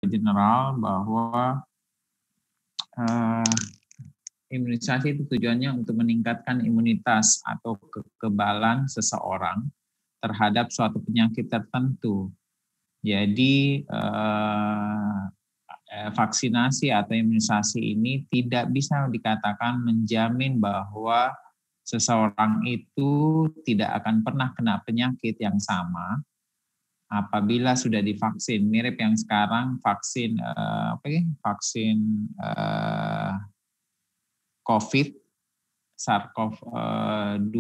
general bahwa imunisasi itu tujuannya untuk meningkatkan imunitas atau kekebalan seseorang terhadap suatu penyakit tertentu. Jadi vaksinasi atau imunisasi ini tidak bisa dikatakan menjamin bahwa seseorang itu tidak akan pernah kena penyakit yang sama apabila sudah divaksin. Mirip yang sekarang vaksin vaksin COVID, SARS-CoV-2,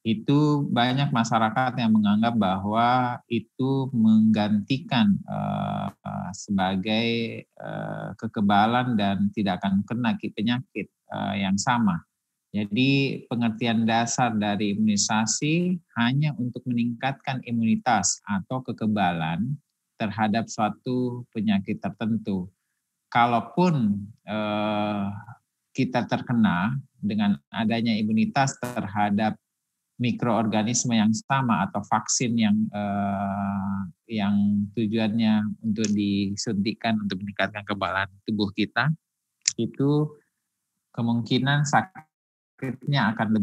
itu banyak masyarakat yang menganggap bahwa itu menggantikan sebagai kekebalan dan tidak akan kena penyakit yang sama. Jadi pengertian dasar dari imunisasi hanya untuk meningkatkan imunitas atau kekebalan terhadap suatu penyakit tertentu. Kalaupun kita terkena dengan adanya imunitas terhadap mikroorganisme yang sama atau vaksin yang tujuannya untuk disuntikkan untuk meningkatkan kekebalan tubuh kita, itu kemungkinan sakitnya akan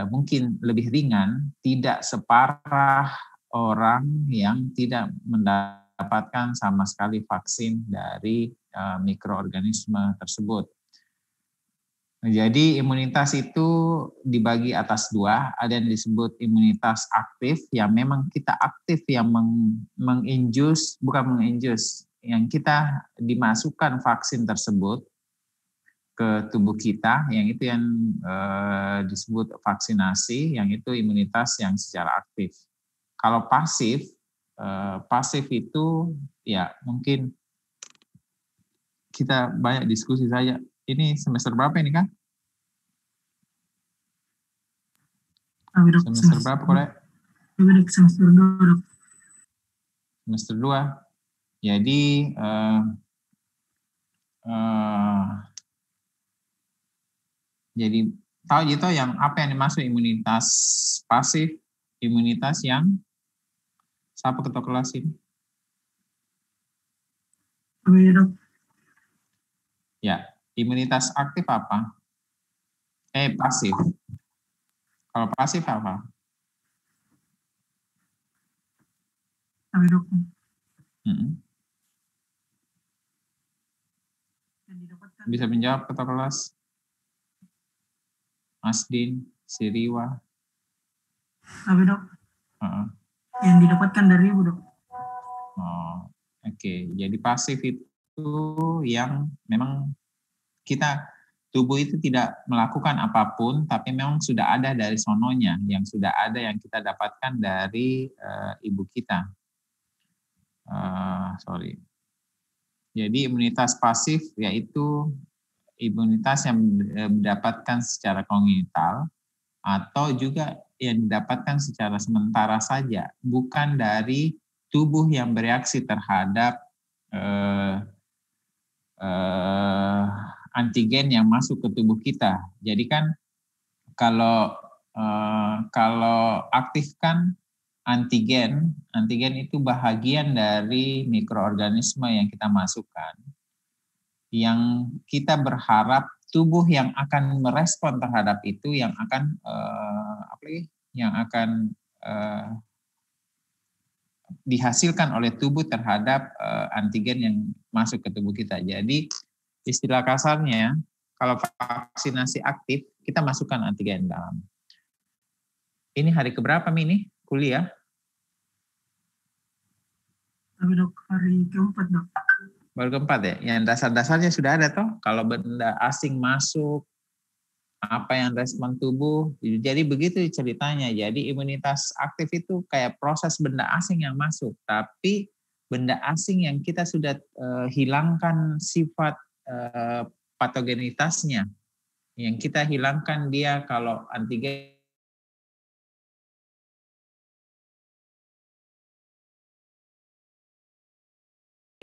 mungkin lebih ringan, tidak separah orang yang tidak mendapatkan sama sekali vaksin dari mikroorganisme tersebut. Jadi imunitas itu dibagi atas dua, ada yang disebut imunitas aktif, yang memang kita aktif yang yang kita dimasukkan vaksin tersebut ke tubuh kita, yang itu yang disebut vaksinasi, yang itu imunitas yang secara aktif. Kalau pasif itu ya mungkin kita banyak diskusi saja. Ini semester berapa ini, Kang? Semester berapa, Kolek? Semester 2, Dok. Semester 2. Jadi, tahu gitu yang apa yang dimaksud imunitas pasif, imunitas yang siapa ketua kelas ini? Dok. Ya, imunitas aktif apa? Pasif. Kalau pasif apa? Dok. Bisa menjawab ketua kelas? Asdin, Siriwa. Dok. Yang didapatkan dari Ibu, Dok. Oke. Jadi pasif itu yang memang tubuh itu tidak melakukan apapun, tapi memang sudah ada dari sononya, yang sudah ada yang kita dapatkan dari ibu kita. Jadi imunitas pasif yaitu imunitas yang didapatkan secara kongenital atau juga yang didapatkan secara sementara saja, bukan dari tubuh yang bereaksi terhadap antigen yang masuk ke tubuh kita. Jadi kan kalau aktif kan antigen itu bahagian dari mikroorganisme yang kita masukkan, yang kita berharap tubuh yang akan merespon terhadap itu, yang akan dihasilkan oleh tubuh terhadap antigen yang masuk ke tubuh kita. Jadi istilah kasarnya, kalau vaksinasi aktif, kita masukkan antigen dalam. Ini hari keberapa, Mini? Kuliah? Dok, hari keempat, Dok. Baru keempat ya? Yang dasar-dasarnya sudah ada toh? Kalau benda asing masuk, apa yang respon tubuh? Jadi begitu ceritanya. Jadi imunitas aktif itu kayak proses benda asing yang masuk. Tapi benda asing yang kita sudah hilangkan sifat patogenitasnya. Yang kita hilangkan dia kalau antigen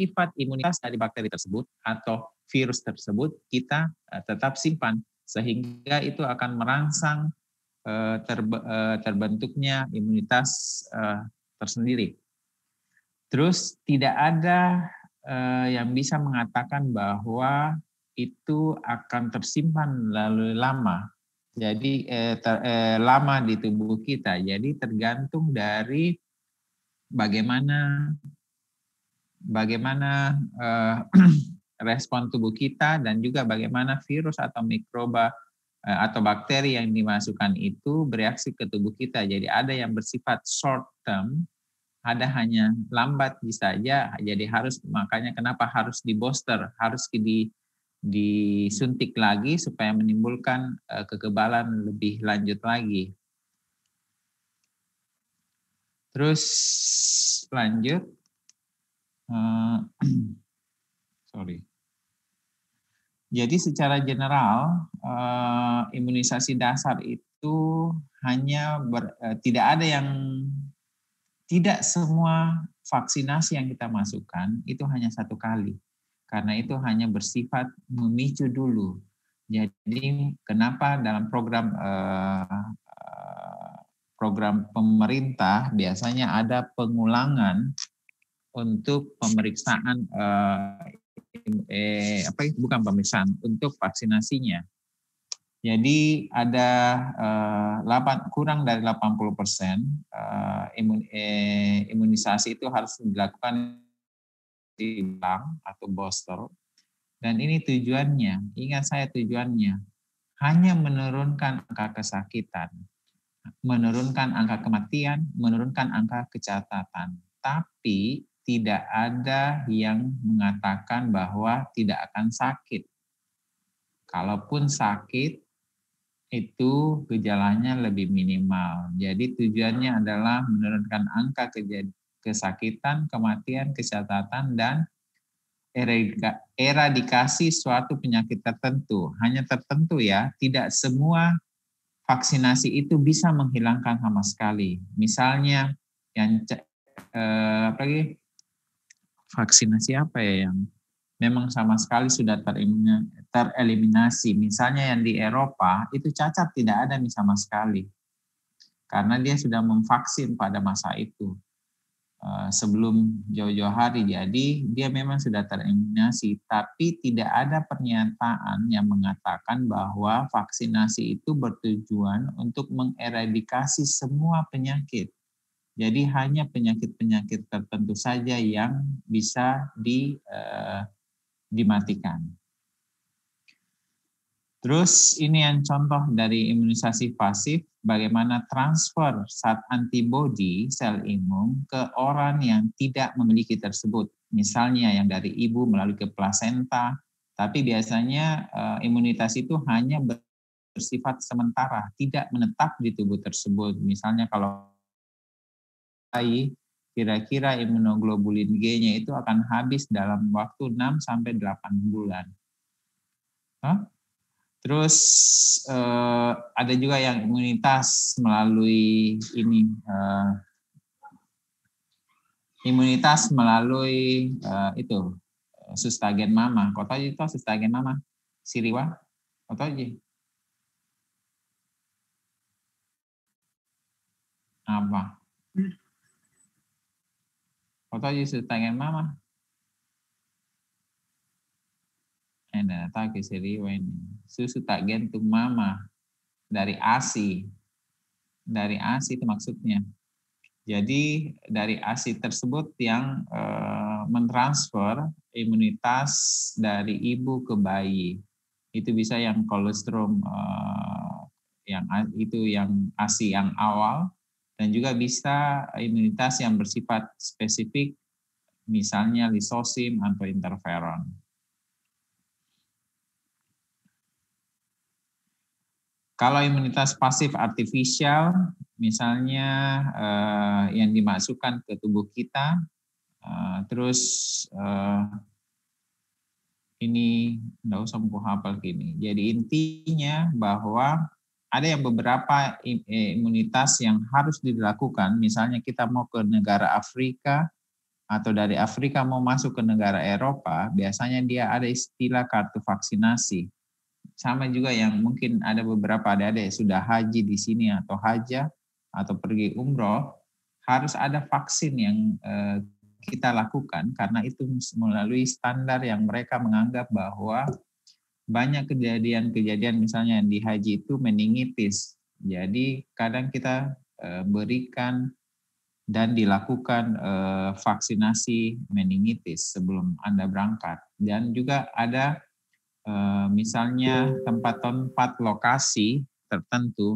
sifat imunitas dari bakteri tersebut atau virus tersebut kita tetap simpan, sehingga itu akan merangsang terbentuknya imunitas tersendiri. Terus tidak ada yang bisa mengatakan bahwa itu akan tersimpan lalu lama. Jadi lama di tubuh kita. Jadi tergantung dari bagaimana respon tubuh kita dan juga bagaimana virus atau mikroba atau bakteri yang dimasukkan itu bereaksi ke tubuh kita. Jadi ada yang bersifat short term, ada hanya lambat saja. Jadi makanya kenapa harus di booster, harus disuntik lagi supaya menimbulkan kekebalan lebih lanjut lagi. Terus lanjut. Sorry. Jadi secara general imunisasi dasar itu hanya tidak semua vaksinasi yang kita masukkan itu hanya satu kali. Karena itu hanya bersifat memicu dulu. Jadi kenapa dalam program pemerintah biasanya ada pengulangan untuk pemeriksaan bukan pemeriksaan, untuk vaksinasinya. Jadi ada kurang dari 80% imunisasi itu harus dilakukan di ulang atau booster. Dan ini tujuannya, ingat saya tujuannya, hanya menurunkan angka kesakitan, menurunkan angka kematian, menurunkan angka kecacatan. Tapi tidak ada yang mengatakan bahwa tidak akan sakit. Kalaupun sakit, itu gejalanya lebih minimal. Jadi tujuannya adalah menurunkan angka kesakitan, kematian, kecacatan, dan eradikasi suatu penyakit tertentu. Hanya tertentu ya, tidak semua vaksinasi itu bisa menghilangkan sama sekali. Misalnya yang vaksinasi apa ya yang memang sama sekali sudah tereliminasi. Misalnya yang di Eropa itu cacat tidak ada sama sekali. Karena dia sudah memvaksin pada masa itu. Sebelum jauh-jauh hari. Jadi dia memang sudah tereliminasi. Tapi tidak ada pernyataan yang mengatakan bahwa vaksinasi itu bertujuan untuk mengeradikasi semua penyakit. Jadi hanya penyakit-penyakit tertentu saja yang bisa dimatikan. Terus ini yang contoh dari imunisasi pasif, bagaimana transfer zat antibodi sel imun ke orang yang tidak memiliki tersebut. Misalnya yang dari ibu melalui ke plasenta, tapi biasanya imunitas itu hanya bersifat sementara, tidak menetap di tubuh tersebut. Misalnya kalau bayi, kira-kira imunoglobulin G-nya itu akan habis dalam waktu 6-8 bulan. Terus ada juga yang imunitas melalui itu sustagen mama. Kau tahu itu sustagen mama? Siriwa? Kau tahu aja? Apa? Kau tahu aja sustagen mama? Tahu ke Siriwa ini. Susu tak gentung mama dari ASI. Dari ASI itu maksudnya. Jadi dari ASI tersebut yang mentransfer imunitas dari ibu ke bayi. Itu bisa yang kolostrum yang ASI yang awal, dan juga bisa imunitas yang bersifat spesifik, misalnya lisosim atau interferon. Kalau imunitas pasif artifisial, misalnya yang dimasukkan ke tubuh kita, terus ini enggak usah mau hafal gini. Jadi intinya bahwa ada yang beberapa imunitas yang harus dilakukan, misalnya kita mau ke negara Afrika atau dari Afrika mau masuk ke negara Eropa, biasanya dia ada istilah kartu vaksinasi. Sama juga yang mungkin ada beberapa adik-adik sudah haji di sini atau haja atau pergi umroh, harus ada vaksin yang kita lakukan karena itu melalui standar yang mereka menganggap bahwa banyak kejadian-kejadian misalnya di haji itu meningitis. Jadi kadang kita berikan dan dilakukan vaksinasi meningitis sebelum Anda berangkat. Dan juga ada misalnya tempat-tempat lokasi tertentu,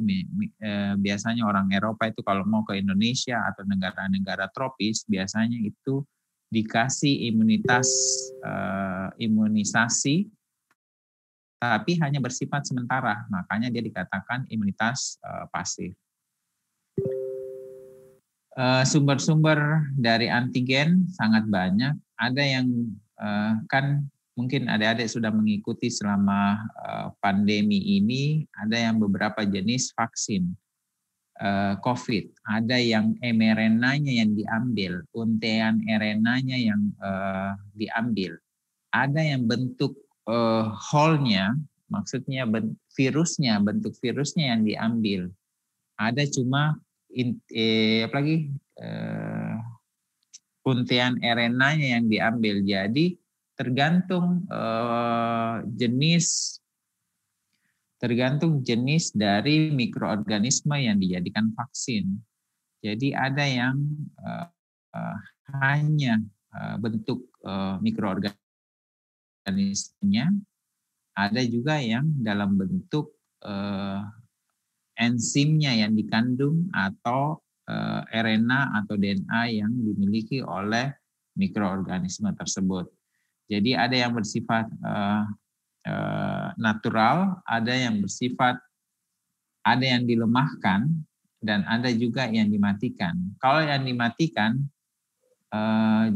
biasanya orang Eropa itu kalau mau ke Indonesia atau negara-negara tropis, biasanya itu dikasih imunisasi, tapi hanya bersifat sementara, makanya dia dikatakan imunitas pasif. Sumber-sumber dari antigen sangat banyak, ada yang kan mungkin adik-adik sudah mengikuti selama pandemi ini, ada yang beberapa jenis vaksin COVID. Ada yang mRNA-nya yang diambil, untean RNA-nya yang diambil. Ada yang bentuk whole-nya, maksudnya virusnya, bentuk virusnya yang diambil. Ada cuma untean RNA-nya yang diambil. Jadi tergantung jenis dari mikroorganisme yang dijadikan vaksin. Jadi ada yang hanya bentuk mikroorganismenya, ada juga yang dalam bentuk enzimnya yang dikandung atau RNA atau DNA yang dimiliki oleh mikroorganisme tersebut. Jadi ada yang bersifat natural, ada yang dilemahkan, dan ada juga yang dimatikan. Kalau yang dimatikan,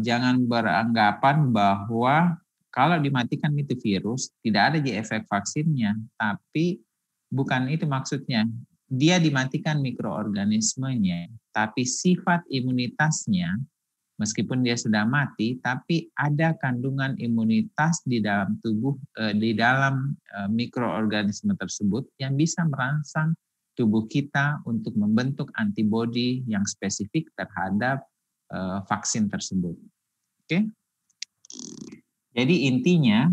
jangan beranggapan bahwa kalau dimatikan itu virus, tidak ada efek vaksinnya, tapi bukan itu maksudnya. Dia dimatikan mikroorganismenya, tapi sifat imunitasnya, meskipun dia sudah mati, tapi ada kandungan imunitas di dalam tubuh, di dalam mikroorganisme tersebut yang bisa merangsang tubuh kita untuk membentuk antibodi yang spesifik terhadap vaksin tersebut. Oke? Jadi intinya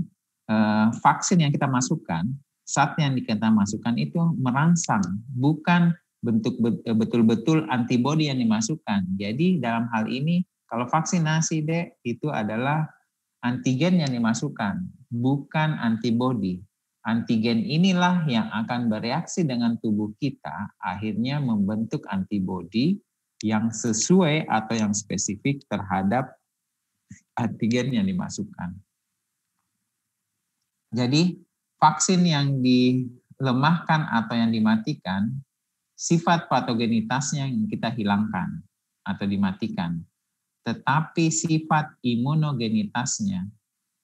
vaksin yang kita masukkan, saat yang kita masukkan itu merangsang, bukan bentuk betul-betul antibodi yang dimasukkan. Jadi dalam hal ini kalau vaksinasi itu adalah antigen yang dimasukkan, bukan antibodi. Antigen inilah yang akan bereaksi dengan tubuh kita, akhirnya membentuk antibodi yang sesuai atau yang spesifik terhadap antigen yang dimasukkan. Jadi vaksin yang dilemahkan atau yang dimatikan, sifat patogenitasnya yang kita hilangkan atau dimatikan. Tetapi sifat imunogenitasnya,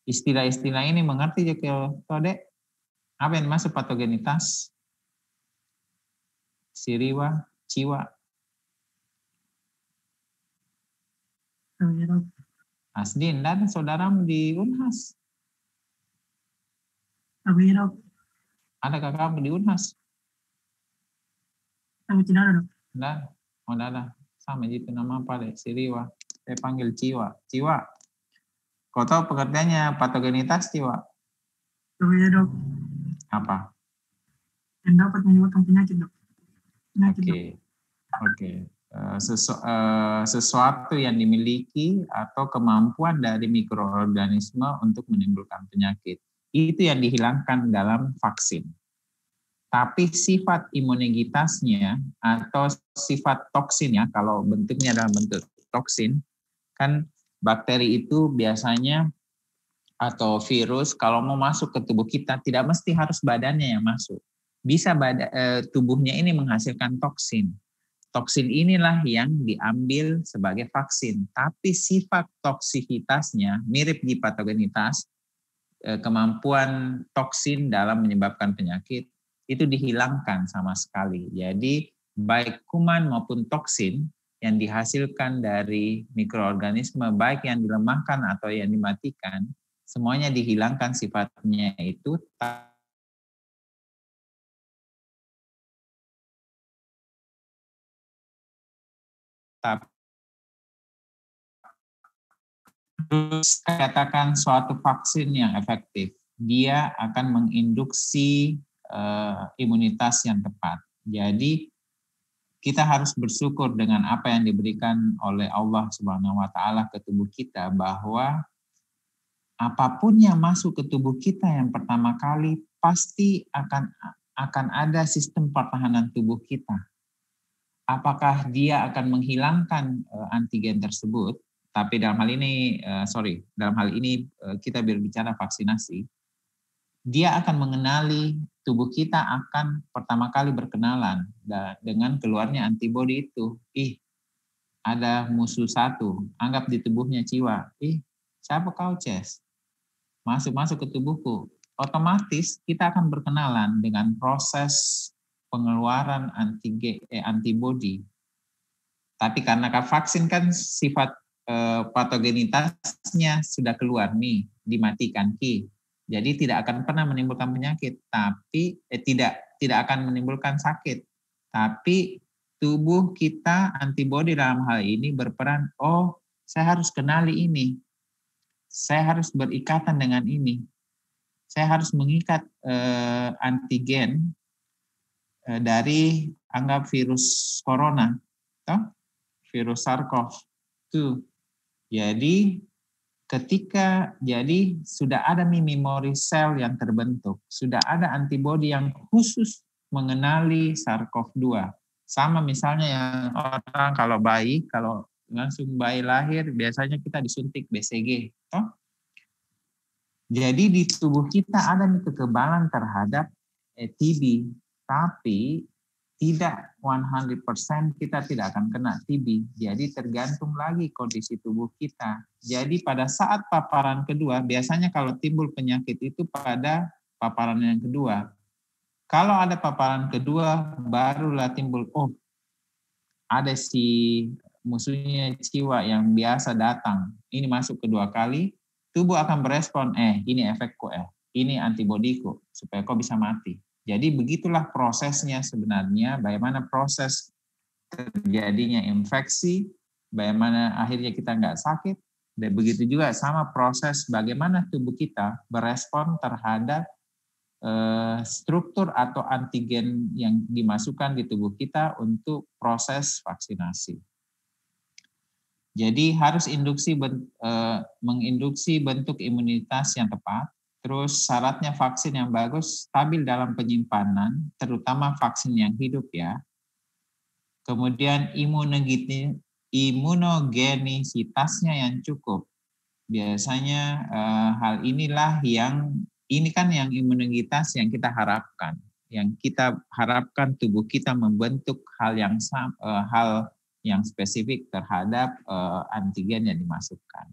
istilah-istilah ini mengerti juga Tode? Apa yang masuk patogenitas? Siriwa, Ciwa. Asdin, dan saudaramu di Unhas. Ada kakakmu di Unhas? Tidak ada, Dok. Tidak, oh tidak ada. Sama gitu nama apa deh, Siriwa. Saya panggil Ciwa. Ciwa, kau tahu pengertiannya patogenitas, Ciwa? Iya, Dok. Apa? Yang dapat menyebabkan penyakit, Dok. Oke. Sesuatu yang dimiliki atau kemampuan dari mikroorganisme untuk menimbulkan penyakit. Itu yang dihilangkan dalam vaksin. Tapi sifat imunitasnya atau sifat toksinnya, kalau bentuknya dalam bentuk toksin, kan bakteri itu biasanya atau virus kalau mau masuk ke tubuh kita tidak mesti harus badannya yang masuk. Bisa tubuhnya ini menghasilkan toksin. Toksin inilah yang diambil sebagai vaksin, tapi sifat toksisitasnya mirip di patogenitas, kemampuan toksin dalam menyebabkan penyakit itu dihilangkan sama sekali. Jadi baik kuman maupun toksin yang dihasilkan dari mikroorganisme, baik yang dilemahkan atau yang dimatikan, semuanya dihilangkan sifatnya itu, tapi Terus katakan suatu vaksin yang efektif, dia akan menginduksi imunitas yang tepat. Jadi kita harus bersyukur dengan apa yang diberikan oleh Allah Subhanahu wa taala ke tubuh kita, bahwa apapun yang masuk ke tubuh kita yang pertama kali pasti akan ada sistem pertahanan tubuh kita. Apakah dia akan menghilangkan antigen tersebut? Tapi dalam hal ini, kita berbicara vaksinasi. Dia akan mengenali, tubuh kita akan pertama kali berkenalan dengan keluarnya antibodi itu. Ada musuh satu, anggap di tubuhnya Ciwa. Siapa kau, Ces? Masuk ke tubuhku. Otomatis kita akan berkenalan dengan proses pengeluaran antibodi. Tapi karena vaksin kan sifat patogenitasnya sudah keluar nih, dimatikan Ki. Jadi tidak akan pernah menimbulkan penyakit, tapi tidak akan menimbulkan sakit. Tapi tubuh kita, antibodi dalam hal ini berperan, saya harus kenali ini. Saya harus berikatan dengan ini. Saya harus mengikat antigen dari anggap virus corona, virus SARS-CoV-2. Jadi sudah ada memory cell yang terbentuk, sudah ada antibodi yang khusus mengenali SARS-CoV-2. Sama misalnya yang orang kalau langsung bayi lahir, biasanya kita disuntik BCG. Jadi di tubuh kita ada kekebalan terhadap TB, tapi tidak 100% kita tidak akan kena TB. Jadi tergantung lagi kondisi tubuh kita. Jadi pada saat paparan kedua, biasanya kalau timbul penyakit itu pada paparan yang kedua. Kalau ada paparan kedua, barulah timbul, ada si musuhnya Ciwa yang biasa datang. Ini masuk kedua kali, tubuh akan berespon, ini efekku, ini antibodiku, supaya kau bisa mati. Jadi begitulah prosesnya sebenarnya, bagaimana proses terjadinya infeksi, bagaimana akhirnya kita nggak sakit, dan begitu juga sama proses bagaimana tubuh kita berespon terhadap struktur atau antigen yang dimasukkan di tubuh kita untuk proses vaksinasi. Jadi harus menginduksi bentuk imunitas yang tepat. Terus syaratnya vaksin yang bagus, stabil dalam penyimpanan, terutama vaksin yang hidup ya. Kemudian imunogenisitasnya yang cukup. Biasanya hal inilah yang imunogenitas yang kita harapkan. Yang kita harapkan tubuh kita membentuk hal yang spesifik terhadap antigen yang dimasukkan.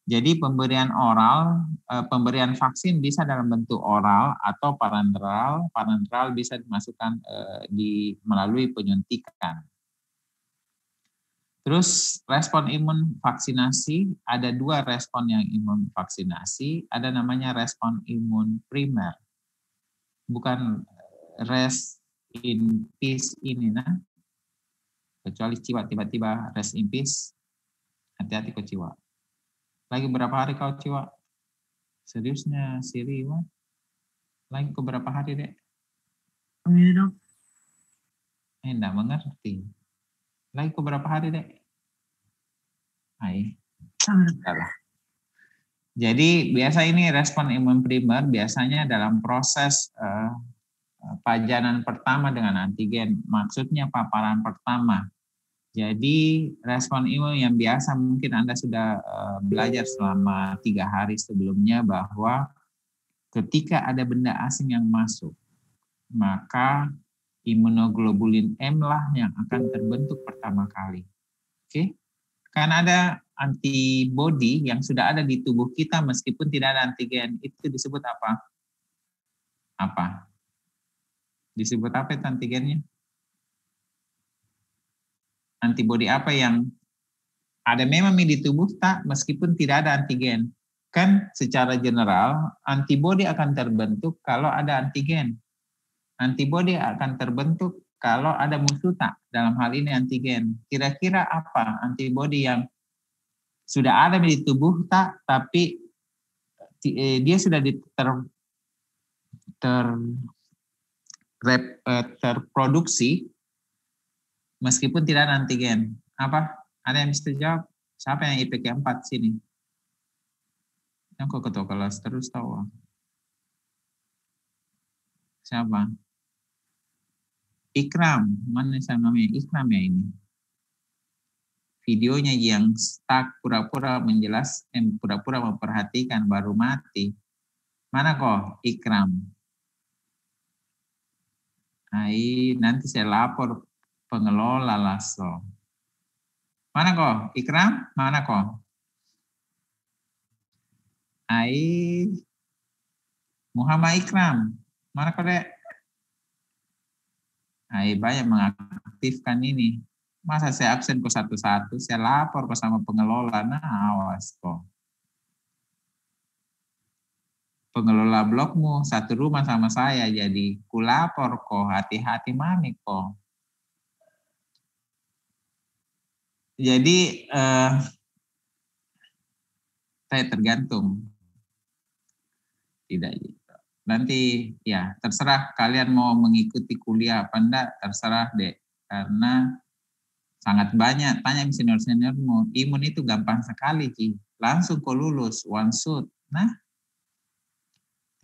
Jadi pemberian vaksin bisa dalam bentuk oral atau parenteral. Parenteral bisa dimasukkan melalui penyuntikan. Terus respon imun vaksinasi, ada 2 respon yang imun vaksinasi, ada namanya respon imun primer. Bukan rest in peace ini, kecuali Ciwa tiba-tiba rest in peace, hati-hati kok Ciwa. Lagi berapa hari kau Ciwa? Seriusnya Siri, lagi ke berapa hari dek? Iya dok. Enggak mengerti. Lagi ke berapa hari dek? Salah. Jadi biasa ini respon imun primer biasanya dalam proses pajanan pertama dengan antigen. Maksudnya paparan pertama. Jadi respon imun yang biasa mungkin Anda sudah belajar selama 3 hari sebelumnya bahwa ketika ada benda asing yang masuk, maka imunoglobulin M lah yang akan terbentuk pertama kali. Oke? Karena ada antibodi yang sudah ada di tubuh kita meskipun tidak ada antigen, itu disebut apa? Apa? Disebut apa itu antigennya? Antibodi apa yang ada memang di tubuh tak meskipun tidak ada antigen. Kan secara general antibodi akan terbentuk kalau ada antigen. Antibodi akan terbentuk kalau ada musuh tak, dalam hal ini antigen. Kira-kira apa antibodi yang sudah ada di tubuh tak, tapi dia sudah terproduksi meskipun tidak ada antigen. Apa? Ada yang bisa jawab? Siapa yang IPK 4 sini? Yang kok ketua kelas terus tahu? Siapa? Ikram. Mana saya namanya? Ikram ya ini. Videonya yang stuck, pura-pura pura-pura memperhatikan baru mati. Mana kok Ikram? Nanti saya lapor pengelola langsung. Mana kok Ikram? Mana kok? Muhammad Ikram. Mana kok dek? Banyak mengaktifkan ini. Masa saya absen kok satu-satu? Saya lapor kok sama pengelola. Nah, awas kok. Pengelola blokmu satu rumah sama saya, jadi kulapor kok, hati-hati mami kok. Jadi saya tergantung, tidak gitu. Nanti ya terserah kalian mau mengikuti kuliah apa enggak, terserah deh, karena sangat banyak. Tanya senior-seniormu, imun itu gampang sekali Ci, langsung kok lulus one shot. Nah,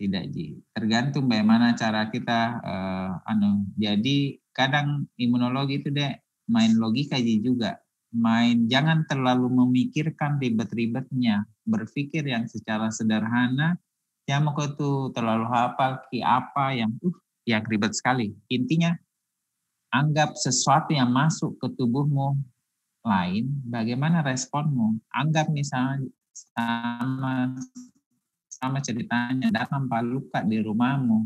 tidak Ji, tergantung bagaimana cara kita jadi kadang imunologi itu deh main logika Ji juga, jangan terlalu memikirkan ribet-ribetnya, berpikir yang secara sederhana, jangan mau itu terlalu hafal apa yang ribet sekali. Intinya anggap sesuatu yang masuk ke tubuhmu lain, bagaimana responmu. Anggap misalnya sama ceritanya datang Pak Luka di rumahmu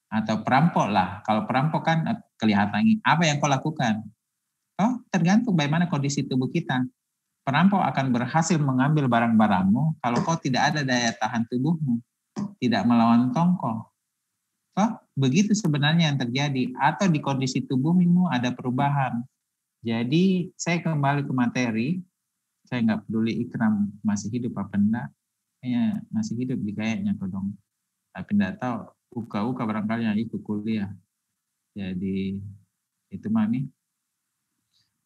atau perampok lah. Kalau perampok kan kelihatan, apa yang kau lakukan? Tergantung bagaimana kondisi tubuh kita. Perampok akan berhasil mengambil barang-barangmu kalau kau tidak ada daya tahan tubuhmu, tidak melawan tongkol. Begitu sebenarnya yang terjadi. Atau di kondisi tubuhmu ada perubahan. Jadi saya kembali ke materi. Saya nggak peduli Ikram masih hidup apa enggak. Masih hidup di kayaknya dong. Tapi enggak tahu uka barangkali yang ikut kuliah. Jadi itu mami.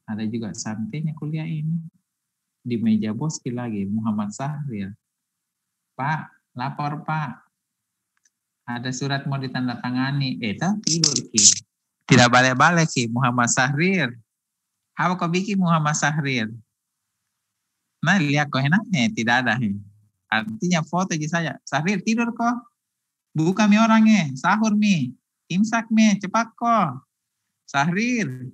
Ada juga santinya kuliah ini. Di meja boski lagi Muhammad Sahril. Pak, lapor Pak. Ada surat mau ditandatangani. Tidur Ki. Tidak balik-balik Ki Muhammad Sahril. Apa kau bikin Muhammad Sahril? Nah, lihat kok enaknya tidak ada. Artinya foto aja saya. Sahril tidur kok. Buka mi orangnya. Sahur mi. Imsak mi. Cepat kok. Sahril.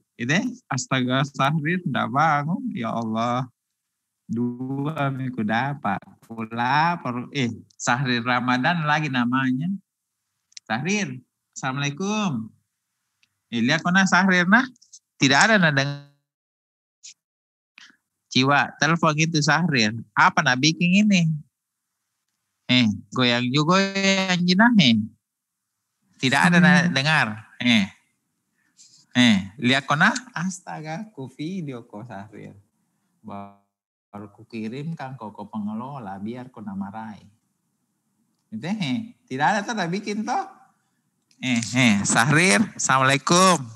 Astaga Sahril. Udah bangun. Ya Allah. 2 minggu dapat. Sahril Ramadan lagi namanya. Sahril. Assalamualaikum. Lihat kok nah Sahril nah. Tidak ada nadang. Jiwa. Telepon itu Sahril. Apa nak bikin ini? Goyang juga yang jinah tidak ada dengar lihat kona astaga ku video kok Sahril baru ku kirimkan kok pengelola biar kona marahi itu tidak ada tuh bikin toh Sahril Assalamualaikum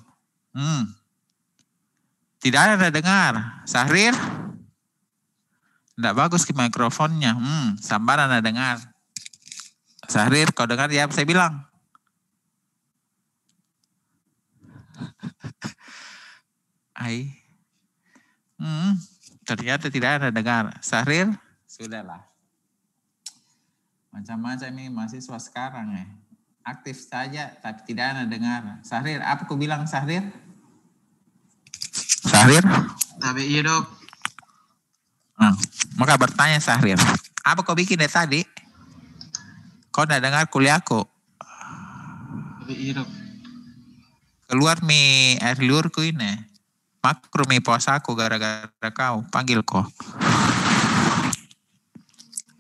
tidak ada dengar Sahril. Tidak bagus ke mikrofonnya. Sambaran ada dengar. Sahril, kau dengar ya saya bilang. Ternyata tidak ada dengar. Sahril, sudahlah. Macam-macam ini mahasiswa sekarang aktif saja tapi tidak ada dengar. Sahril, apa kau bilang Sahril? Sahril? Tapi iya dok. Maka bertanya Sahril, apa kau bikin dari tadi? Kau tidak dengar kuliahku? Tapi iya dok. Keluar mi air liurku ini. Makro mi puasaku gara-gara kau. Panggil kau.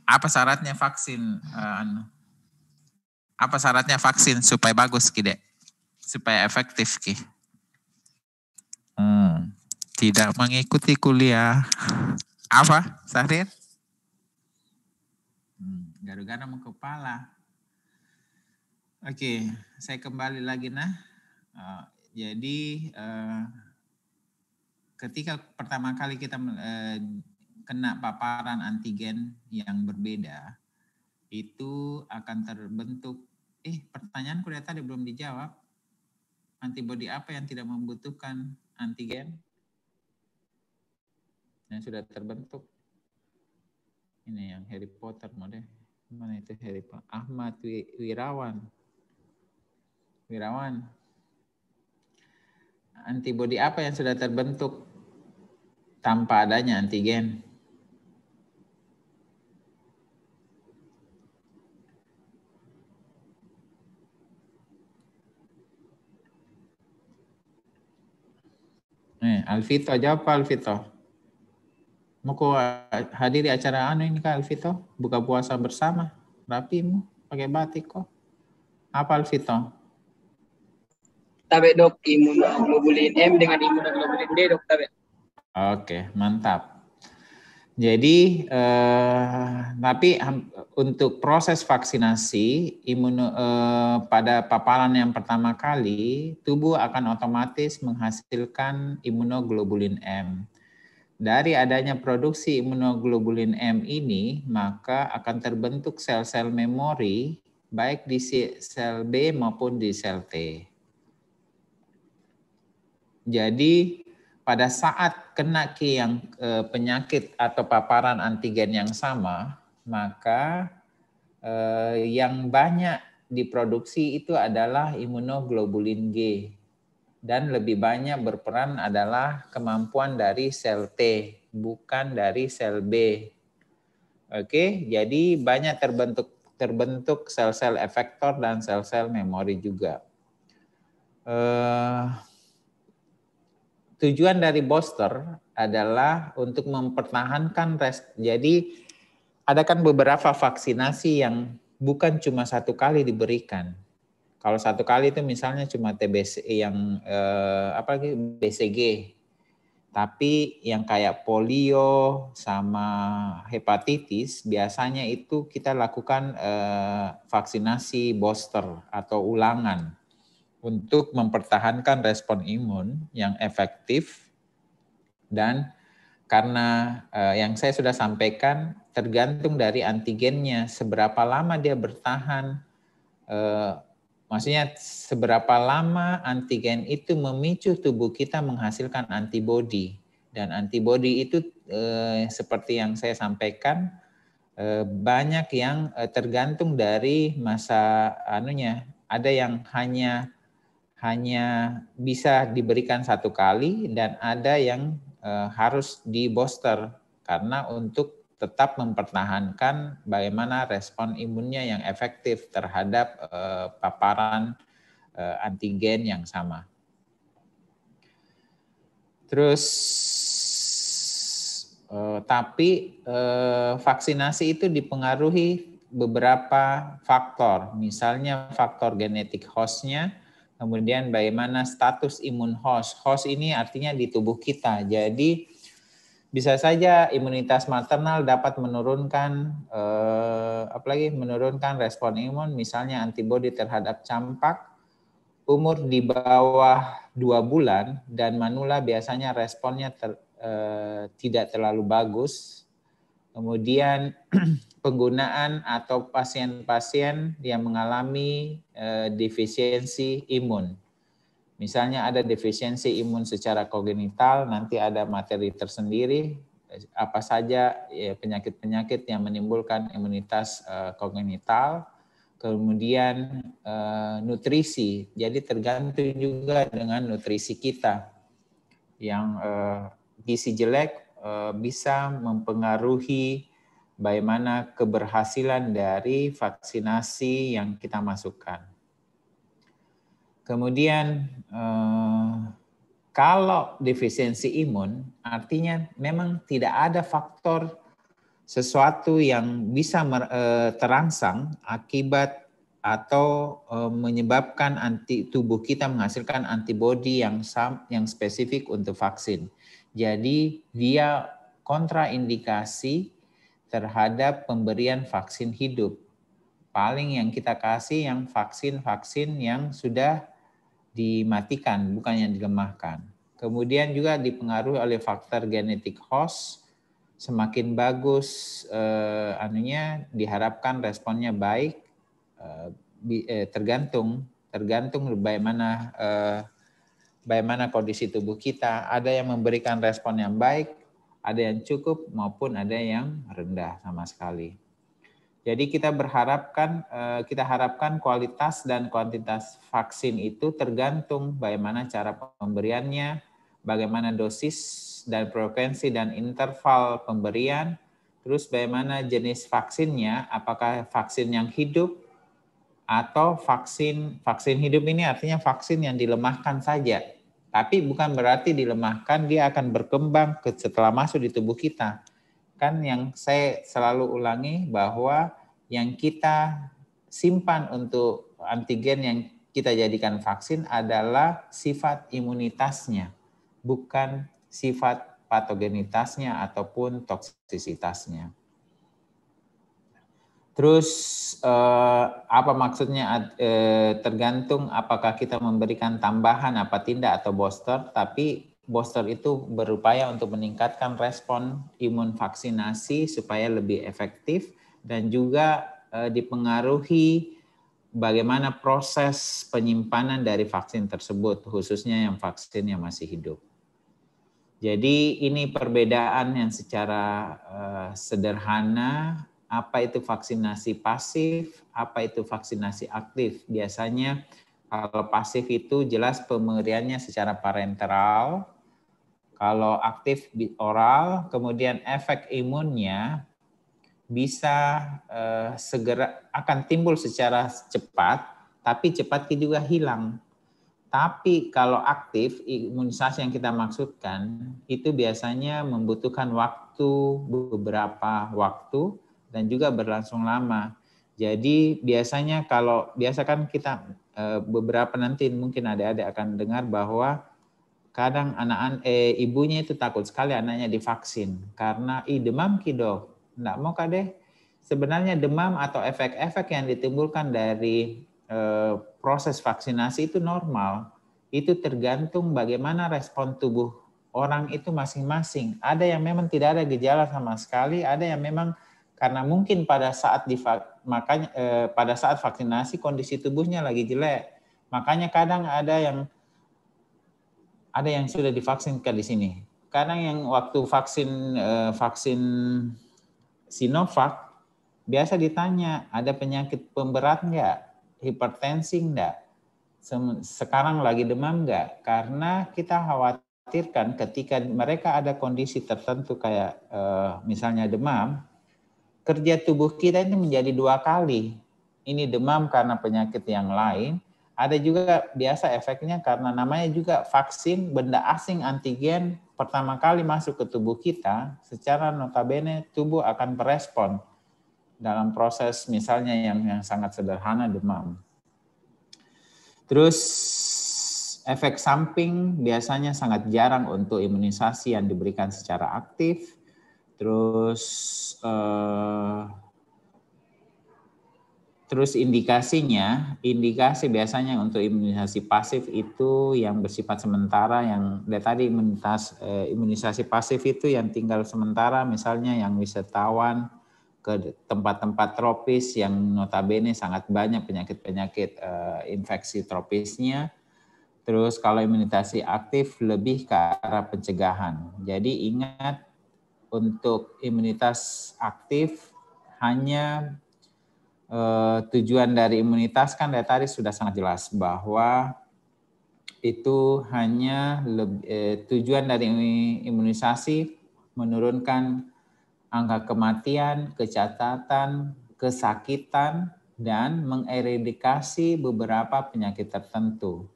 Apa syaratnya vaksin? Apa syaratnya vaksin supaya bagus Ki, Dek? Supaya efektif Ki? Tidak mengikuti kuliah. Apa, Syahrir? Garu-garu mau kepala. Oke, saya kembali lagi jadi ketika pertama kali kita kena paparan antigen yang berbeda, itu akan terbentuk, pertanyaanku dari tadi belum dijawab. Antibodi apa yang tidak membutuhkan antigen? Yang sudah terbentuk. Ini yang Harry Potter model. Mana itu Harry Potter? Ahmad Wirawan. Antibodi apa yang sudah terbentuk tanpa adanya antigen? Alvito, jawab Pak Alvito. Mau hadiri acara ini Kak Alvito? Buka puasa bersama. Rapimu, pakai batik kok. Apa Alvito? Tabe dok, imunoglobulin M dengan imunoglobulin D dok tabe. Oke, mantap. Jadi, tapi untuk proses vaksinasi pada paparan yang pertama kali, tubuh akan otomatis menghasilkan imunoglobulin M. Dari adanya produksi imunoglobulin M ini, maka akan terbentuk sel-sel memori baik di sel B maupun di sel T. Jadi pada saat kena yang penyakit atau paparan antigen yang sama, maka yang banyak diproduksi itu adalah imunoglobulin G. Dan lebih banyak berperan adalah kemampuan dari sel T, bukan dari sel B. Oke, jadi banyak terbentuk sel-sel efektor dan sel-sel memori juga. Tujuan dari booster adalah untuk mempertahankan jadi ada kan beberapa vaksinasi yang bukan cuma satu kali diberikan. Kalau satu kali itu misalnya cuma TBC yang BCG. Tapi yang kayak polio sama hepatitis biasanya itu kita lakukan vaksinasi booster atau ulangan untuk mempertahankan respon imun yang efektif. Dan karena yang saya sudah sampaikan tergantung dari antigennya, seberapa lama dia bertahan, maksudnya seberapa lama antigen itu memicu tubuh kita menghasilkan antibodi. Dan antibodi itu seperti yang saya sampaikan, banyak yang tergantung dari masa ada yang hanya bisa diberikan satu kali dan ada yang harus di booster karena untuk tetap mempertahankan bagaimana respon imunnya yang efektif terhadap paparan antigen yang sama. Terus tapi vaksinasi itu dipengaruhi beberapa faktor, misalnya faktor genetik hostnya, kemudian bagaimana status imun host. Host ini artinya di tubuh kita. Jadi bisa saja imunitas maternal dapat menurunkan menurunkan respon imun, misalnya antibodi terhadap campak. Umur di bawah 2 bulan dan manula biasanya responnya tidak terlalu bagus. Kemudian penggunaan atau pasien-pasien yang mengalami defisiensi imun. Misalnya ada defisiensi imun secara kogenital, nanti ada materi tersendiri, apa saja penyakit-penyakit yang menimbulkan imunitas kogenital, kemudian nutrisi, jadi tergantung juga dengan nutrisi kita. Yang gizi jelek bisa mempengaruhi bagaimana keberhasilan dari vaksinasi yang kita masukkan. Kemudian kalau defisiensi imun, artinya memang tidak ada faktor sesuatu yang bisa terangsang akibat atau menyebabkan tubuh kita menghasilkan antibodi yang spesifik untuk vaksin. Jadi dia kontraindikasi terhadap pemberian vaksin hidup. Paling yang kita kasih yang vaksin-vaksin yang sudah dimatikan, bukan yang dilemahkan. Kemudian juga dipengaruhi oleh faktor genetik host. Semakin bagus diharapkan responnya baik, tergantung bagaimana kondisi tubuh kita. Ada yang memberikan respon yang baik, ada yang cukup maupun ada yang rendah sama sekali. Jadi kita harapkan kualitas dan kuantitas vaksin itu tergantung bagaimana cara pemberiannya, bagaimana dosis dan frekuensi dan interval pemberian, terus bagaimana jenis vaksinnya, apakah vaksin yang hidup atau vaksin hidup ini artinya vaksin yang dilemahkan saja. Tapi bukan berarti dilemahkan dia akan berkembang setelah masuk di tubuh kita. Kan yang saya selalu ulangi bahwa yang kita simpan untuk antigen yang kita jadikan vaksin adalah sifat imunitasnya, bukan sifat patogenitasnya ataupun toksisitasnya. Terus apa maksudnya tergantung apakah kita memberikan tambahan apa tidak atau booster, tapi booster itu berupaya untuk meningkatkan respon imun vaksinasi supaya lebih efektif dan juga dipengaruhi bagaimana proses penyimpanan dari vaksin tersebut, khususnya yang vaksin yang masih hidup. Jadi ini perbedaan yang secara sederhana, apa itu vaksinasi pasif, apa itu vaksinasi aktif. Biasanya kalau pasif itu jelas pemberiannya secara parenteral, kalau aktif oral, kemudian efek imunnya bisa segera akan timbul secara cepat, tapi cepat juga hilang. Tapi kalau aktif, imunisasi yang kita maksudkan, itu biasanya membutuhkan beberapa waktu, dan juga berlangsung lama. Jadi biasanya kan kita beberapa nanti mungkin adik-adik akan dengar bahwa kadang ibunya itu takut sekali anaknya divaksin. Karena demam dok, enggak mau deh. Sebenarnya demam atau efek-efek yang ditimbulkan dari proses vaksinasi itu normal. Itu tergantung bagaimana respon tubuh orang itu masing-masing. Ada yang memang tidak ada gejala sama sekali, ada yang memang karena mungkin pada saat pada saat vaksinasi kondisi tubuhnya lagi jelek. Makanya kadang ada yang sudah divaksin di sini. Kadang yang waktu vaksin Sinovac biasa ditanya, ada penyakit pemberat enggak? Hipertensi enggak? Sekarang lagi demam enggak? Karena kita khawatirkan ketika mereka ada kondisi tertentu kayak misalnya demam, kerja tubuh kita itu menjadi 2 kali. Ini demam karena penyakit yang lain, ada juga biasa efeknya karena namanya juga vaksin benda asing antigen pertama kali masuk ke tubuh kita, secara notabene tubuh akan berespon dalam proses misalnya yang sangat sederhana demam. Terus efek samping biasanya sangat jarang untuk imunisasi yang diberikan secara aktif. Terus indikasi biasanya untuk imunisasi pasif itu yang bersifat sementara, yang dari tadi imunisasi pasif itu yang tinggal sementara, misalnya yang wisatawan ke tempat-tempat tropis yang notabene sangat banyak penyakit-penyakit infeksi tropisnya. Terus kalau imunisasi aktif lebih ke arah pencegahan. Jadi ingat, untuk imunitas aktif hanya tujuan dari imunitas kan dari tadi sudah sangat jelas bahwa itu hanya tujuan dari imunisasi menurunkan angka kematian, kecacatan, kesakitan, dan mengeradikasi beberapa penyakit tertentu.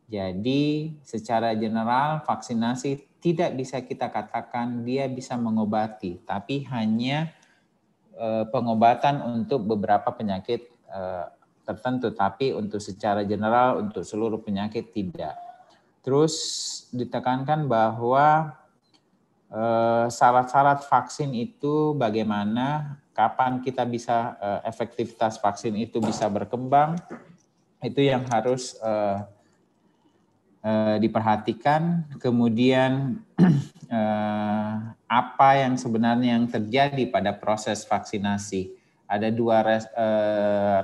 Jadi secara general vaksinasi tidak bisa kita katakan dia bisa mengobati, tapi hanya pengobatan untuk beberapa penyakit tertentu, tapi untuk secara general untuk seluruh penyakit tidak. Terus ditekankan bahwa syarat-syarat vaksin itu bagaimana, kapan kita bisa efektivitas vaksin itu bisa berkembang, itu yang harus diperhatikan. Kemudian apa yang sebenarnya yang terjadi pada proses vaksinasi. Ada dua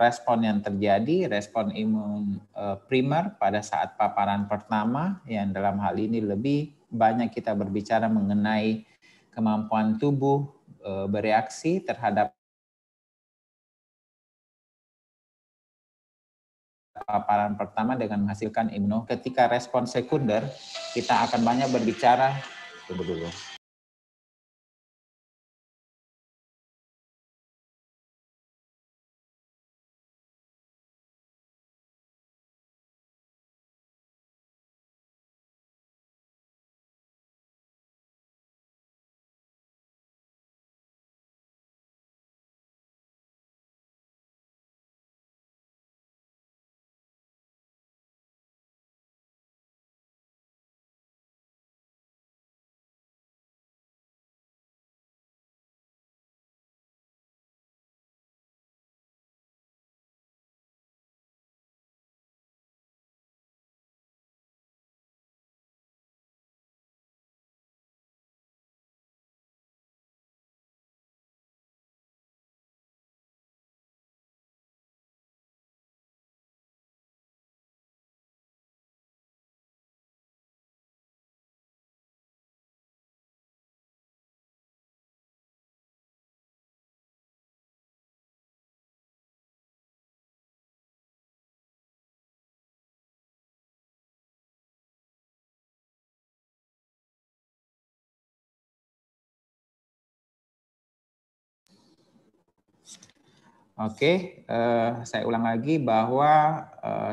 respon yang terjadi, respon imun primer pada saat paparan pertama, yang dalam hal ini lebih banyak kita berbicara mengenai kemampuan tubuh bereaksi terhadap paparan pertama dengan menghasilkan imuno. Ketika respon sekunder, kita akan banyak berbicara, tunggu dulu. Oke, saya ulang lagi bahwa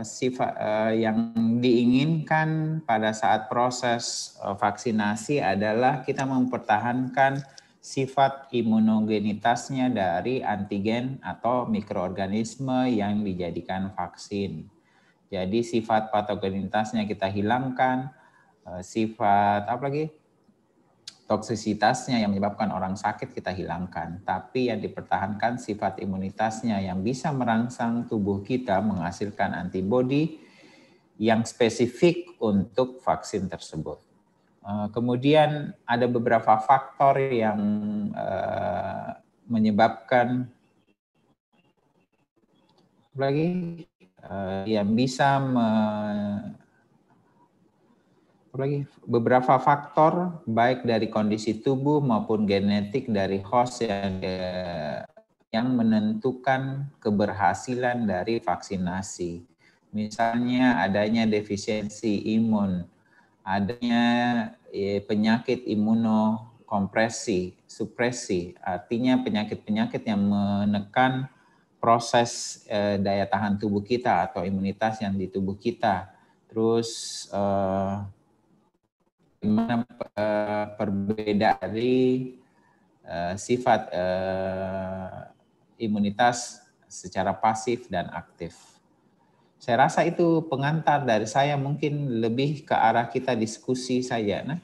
sifat yang diinginkan pada saat proses vaksinasi adalah kita mempertahankan sifat imunogenitasnya dari antigen atau mikroorganisme yang dijadikan vaksin. Jadi sifat patogenitasnya kita hilangkan, sifat apa lagi? Toksisitasnya yang menyebabkan orang sakit kita hilangkan, tapi yang dipertahankan sifat imunitasnya yang bisa merangsang tubuh kita menghasilkan antibodi yang spesifik untuk vaksin tersebut. Kemudian ada beberapa faktor yang menyebabkan yang bisa beberapa faktor baik dari kondisi tubuh maupun genetik dari host yang menentukan keberhasilan dari vaksinasi. Misalnya adanya defisiensi imun, adanya penyakit imunokompresi, supresi, artinya penyakit-penyakit yang menekan proses daya tahan tubuh kita atau imunitas yang di tubuh kita. Terus bagaimana perbedaan dari sifat imunitas secara pasif dan aktif. Saya rasa itu pengantar dari saya, mungkin lebih ke arah kita diskusi saja. Nah,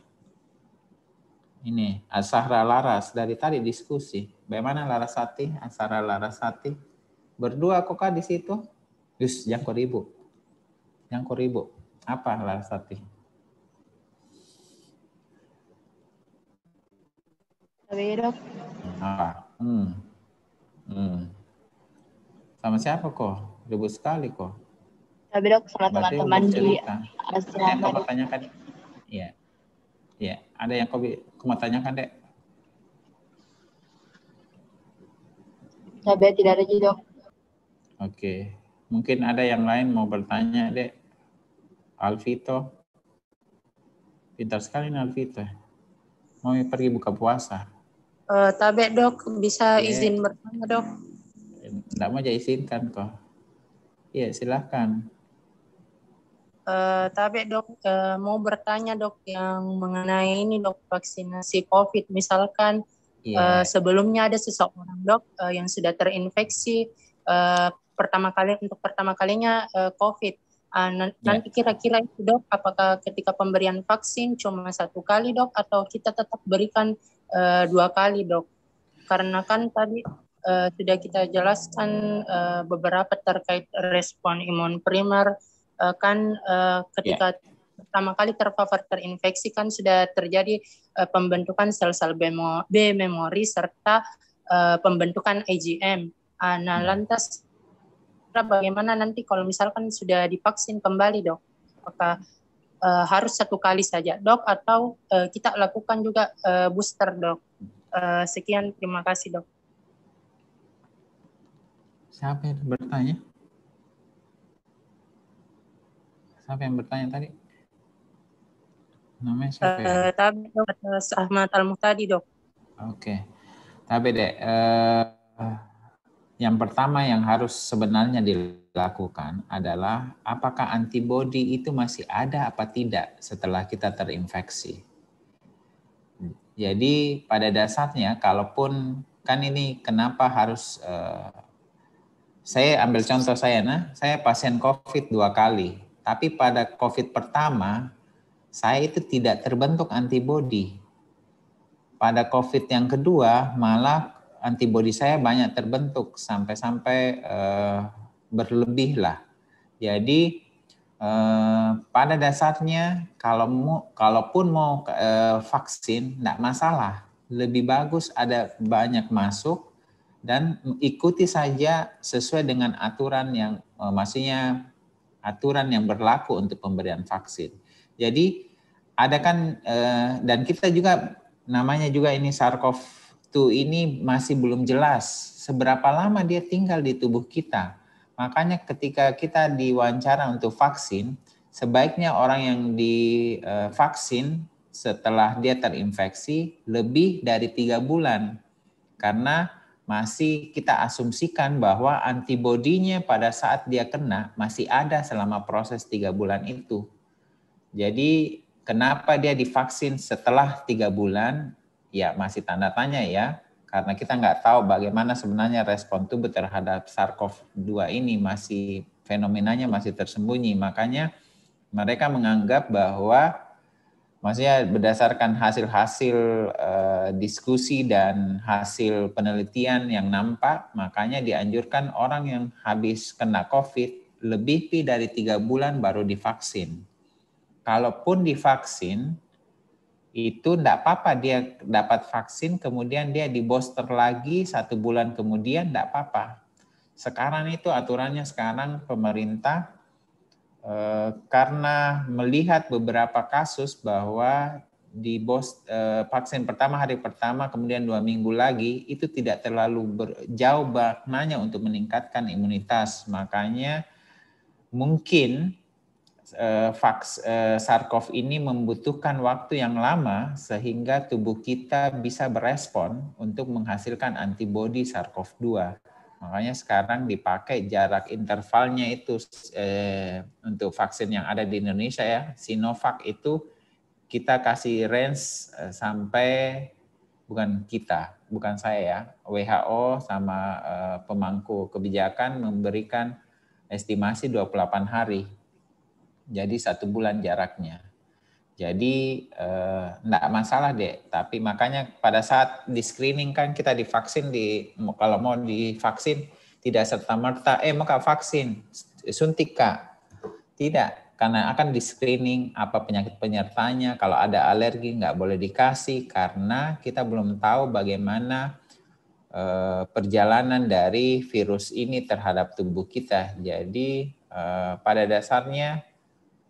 ini Asahra Laras dari tadi diskusi. Bagaimana Larasati? Asahra Larasati berdua kok di situ? Yus, yang ribu. Apa Larasati? Tapi dok. Sama siapa kok? Ribut sekali kok. Tapi dok sama teman-teman di Yang kau tanyakan? Iya. Iya. Ada yang kau mau tanyakan, Dek? Tapi tidak ada dok. Oke. Mungkin ada yang lain mau bertanya, Dek. Alvito. Pintar sekali nih Alvito. Mau pergi buka puasa. Tapi dok, bisa izin bertanya dok? Tidak mau izinkan kok. Iya, silahkan. Tapi dok, mau bertanya dok yang mengenai ini dok, vaksinasi COVID. Misalkan sebelumnya ada seseorang dok yang sudah terinfeksi pertama kalinya COVID. Nanti kira-kira itu dok, apakah ketika pemberian vaksin cuma 1 kali dok, atau kita tetap berikan 2 kali dok? Karena kan tadi sudah kita jelaskan beberapa terkait respon imun primer, ketika pertama kali terpapar terinfeksi kan sudah terjadi pembentukan sel-sel B memori serta pembentukan IgM. Nah, lantas bagaimana nanti kalau misalkan sudah divaksin kembali dok? Apakah harus 1 kali saja dok, atau kita lakukan juga booster dok? Sekian, terima kasih dok. Siapa yang bertanya? Siapa yang bertanya tadi? Namanya siapa ya? Tapi dok, Ahmad Al-Muhtadi dok. Oke. Tapi dek, yang pertama yang harus sebenarnya dilakukan adalah apakah antibodi itu masih ada apa tidak setelah kita terinfeksi. Jadi pada dasarnya kalaupun kan ini kenapa harus saya ambil contoh saya pasien COVID 2 kali, tapi pada COVID pertama saya itu tidak terbentuk antibodi. Pada COVID yang kedua malah antibodi saya banyak terbentuk sampai berlebih lah. Jadi pada dasarnya kalaupun mau vaksin tidak masalah, lebih bagus ada banyak masuk dan ikuti saja sesuai dengan aturan yang maksudnya aturan yang berlaku untuk pemberian vaksin. Jadi ada kan dan kita juga namanya juga ini SARS-CoV-2 ini masih belum jelas seberapa lama dia tinggal di tubuh kita. Makanya ketika kita diwawancara untuk vaksin, sebaiknya orang yang divaksin setelah dia terinfeksi lebih dari 3 bulan. Karena masih kita asumsikan bahwa antibodinya pada saat dia kena masih ada selama proses 3 bulan itu. Jadi kenapa dia divaksin setelah 3 bulan? Ya masih tanda tanya ya. Karena kita nggak tahu bagaimana sebenarnya respon tubuh terhadap SARS-CoV-2 ini fenomenanya masih tersembunyi. Makanya mereka menganggap bahwa maksudnya berdasarkan hasil-hasil diskusi dan hasil penelitian yang nampak, makanya dianjurkan orang yang habis kena COVID lebih dari 3 bulan baru divaksin. Kalaupun divaksin, itu tidak apa-apa dia dapat vaksin, kemudian dia di booster lagi 1 bulan kemudian, tidak apa-apa. Sekarang itu aturannya sekarang pemerintah karena melihat beberapa kasus bahwa di vaksin pertama hari pertama, kemudian 2 minggu lagi, itu tidak terlalu jauh maknanya untuk meningkatkan imunitas. Makanya mungkin SARS-CoV ini membutuhkan waktu yang lama sehingga tubuh kita bisa berespon untuk menghasilkan antibodi SARS-CoV-2. Makanya sekarang dipakai jarak intervalnya itu untuk vaksin yang ada di Indonesia ya, Sinovac itu kita kasih range sampai bukan saya ya, WHO sama pemangku kebijakan memberikan estimasi 28 hari. Jadi 1 bulan jaraknya. Jadi enggak masalah deh. Tapi makanya pada saat di screening kan kita divaksin kalau mau divaksin tidak serta-merta maka vaksin suntik Kak. Tidak, karena akan di screening apa penyakit penyertanya. Kalau ada alergi enggak boleh dikasih karena kita belum tahu bagaimana perjalanan dari virus ini terhadap tubuh kita. Jadi pada dasarnya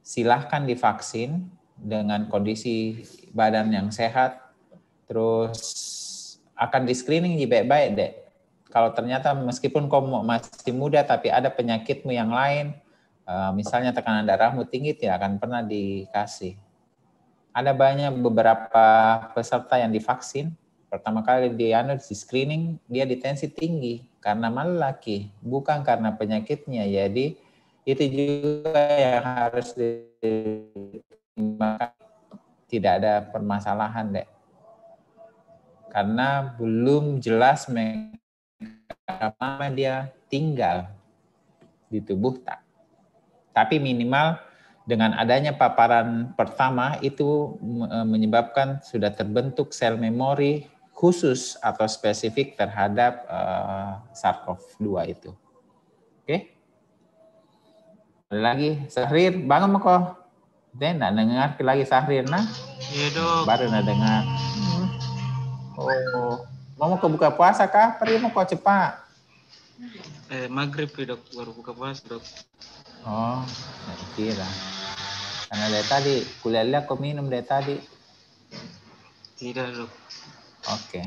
silahkan divaksin dengan kondisi badan yang sehat, terus akan di screening baik-baik deh. Kalau ternyata meskipun kamu masih muda tapi ada penyakitmu yang lain, misalnya tekanan darahmu tinggi, tidak akan pernah dikasih. Ada banyak beberapa peserta yang divaksin, pertama kali di screening, dia di tensi tinggi karena malah laki, bukan karena penyakitnya. Jadi itu juga yang harus dipertimbangkan. Tidak ada permasalahan deh. Karena belum jelas apa dia tinggal di tubuh tak. Tapi minimal dengan adanya paparan pertama itu menyebabkan sudah terbentuk sel memori khusus atau spesifik terhadap SARS-CoV-2 itu. Oke? Ada lagi, Sahrir, bangun mo ko. Dia nak dengar lagi Sahrir nah. Iya dok. Baru nak dengar. Oh, mau ke buka puasa kah? Pergi mau kok cepat. Maghrib ya dok, baru buka puasa dok. Oh, saya kira. Karena dari tadi, kuliah kau minum dari tadi. Tidak dok. Oke.